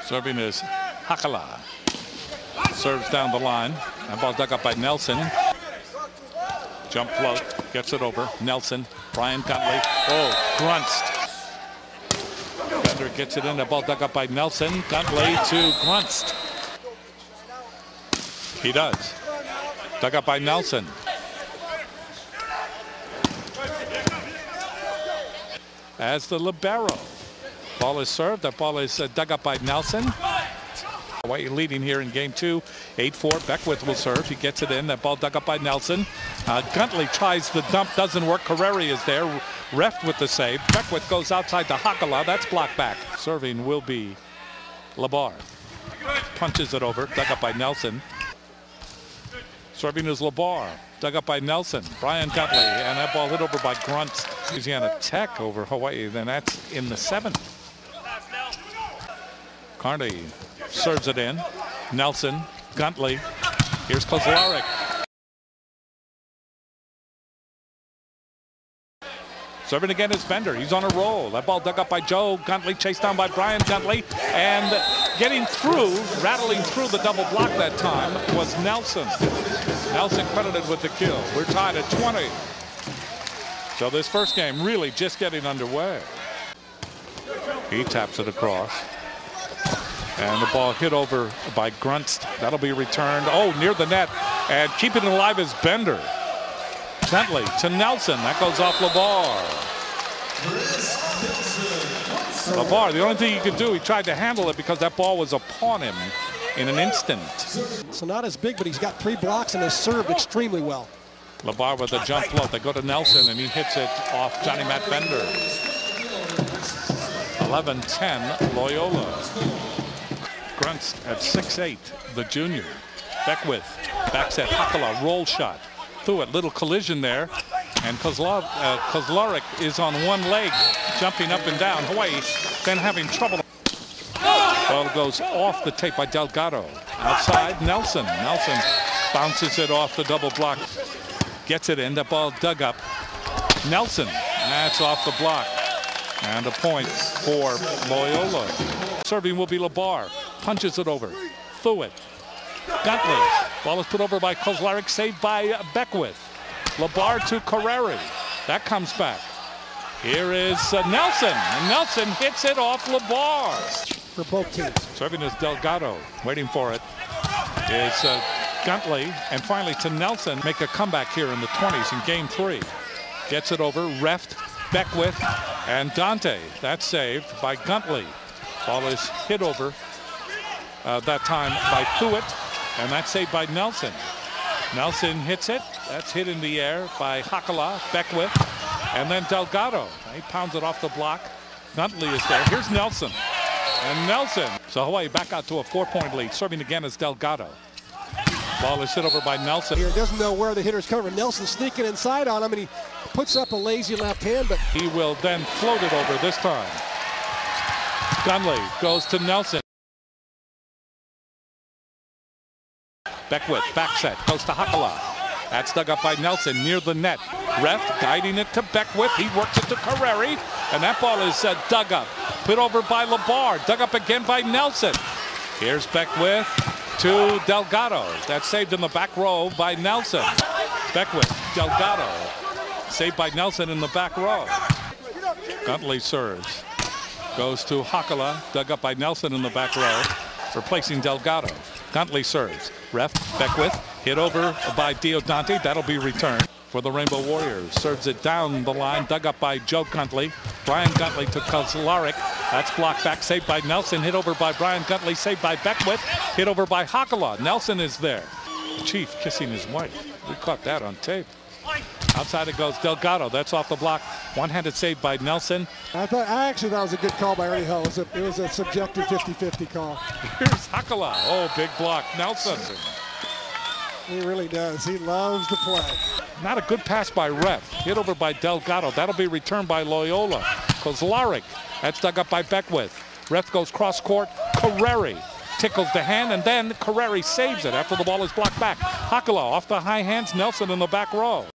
Serving is Hakala. Serves down the line. That ball dug up by Nelson. Jump float. Gets it over. Nelson. Brian Gutley. Oh, Grunst. Bender gets it in. The ball dug up by Nelson. Gutley to Grunst. He does. Dug up by Nelson. As the libero. Ball is served. That ball is dug up by Nelson. Hawaii leading here in game 2. 8-4. Beckwith will serve. He gets it in. That ball dug up by Nelson. Gutley tries the dump. Doesn't work. Carreri is there. Reft with the save. Beckwith goes outside to Hakala. That's blocked back. Serving will be Labar. Punches it over. Dug up by Nelson. Serving is Labar. Dug up by Nelson. Brian Gutley. And that ball hit over by Grunt. Louisiana Tech over Hawaii. Then that's in the 7th. Carney serves it in. Nelson. Gutley. Here's Kozlarek. Serving again is Bender. He's on a roll. That ball dug up by Joe Gutley. Chased down by Brian Gutley. And getting through, rattling through the double block that time was Nelson. Nelson credited with the kill. We're tied at 20. So this first game really just getting underway. He taps it across. And the ball hit over by Grunst. That'll be returned. Oh, near the net. And keeping it alive is Bender. Gutley to Nelson. That goes off Labar. Labar, the only thing he could do, he tried to handle it because that ball was upon him in an instant. So not as big, but he's got 3 blocks and has served extremely well. Labar with a jump float. They go to Nelson and he hits it off Johnny Matt Bender. 11-10 Loyola. Grunst at 6'8", the junior. Beckwith backs at Hakala, roll shot. Through it, little collision there. And Kozlarek is on one leg, jumping up and down. Hawaii then having trouble. Ball goes off the tape by Delgado. Outside, Nelson. Nelson bounces it off the double block. Gets it in. The ball dug up. Nelson. That's off the block. And a point for Loyola. Serving will be Labar. Punches it over. Through it. Gutley. Ball is put over by Kozlarek. Saved by Beckwith. Labar to Carreri. That comes back. Here is Nelson. And Nelson hits it off Labar. For both teams. Serving is Delgado. Waiting for it is Gutley. And finally to Nelson. Make a comeback here in the 20s in game 3. Gets it over. Reft, Beckwith, and Dante. That's saved by Gutley. Ball is hit over that time by Thuet. And that's saved by Nelson. Nelson hits it. That's hit in the air by Hakala, Beckwith, and then Delgado. He pounds it off the block. Gutley is there. Here's Nelson. And Nelson. So Hawaii back out to a 4-point lead. Serving again is Delgado. Ball is hit over by Nelson. Here doesn't know where the hitter's coming. Nelson sneaking inside on him, and he puts up a lazy left hand, but he will then float it over this time. Gutley goes to Nelson. Beckwith, back set, goes to Hakala. That's dug up by Nelson near the net. Reft guiding it to Beckwith. He works it to Carreri. And that ball is dug up. Put over by Labar. Dug up again by Nelson. Here's Beckwith to Delgado. That's saved in the back row by Nelson. Beckwith, Delgado. Saved by Nelson in the back row. Gutley serves. Goes to Hakala. Dug up by Nelson in the back row. Replacing Delgado. Gutley serves. Reft, Beckwith, hit over by Diodante. That'll be returned for the Rainbow Warriors. Serves it down the line, dug up by Joe Gutley. Brian Gutley to Kozlarek. That's blocked back, saved by Nelson. Hit over by Brian Gutley, saved by Beckwith. Hit over by Hakala. Nelson is there. Chief kissing his wife. We caught that on tape. Outside it goes Delgado. That's off the block. One-handed save by Nelson. I actually thought it was a good call by Ernie Hull. It was a subjective 50-50 call. Here's Hakala. Oh, big block. Nelson. He really does. He loves to play. Not a good pass by Ref. Hit over by Delgado. That'll be returned by Loyola. Kozlarek. That's dug up by Beckwith. Ref goes cross court. Carreri tickles the hand, and then Carreri saves it after the ball is blocked back. Hakala off the high hands. Nelson in the back row.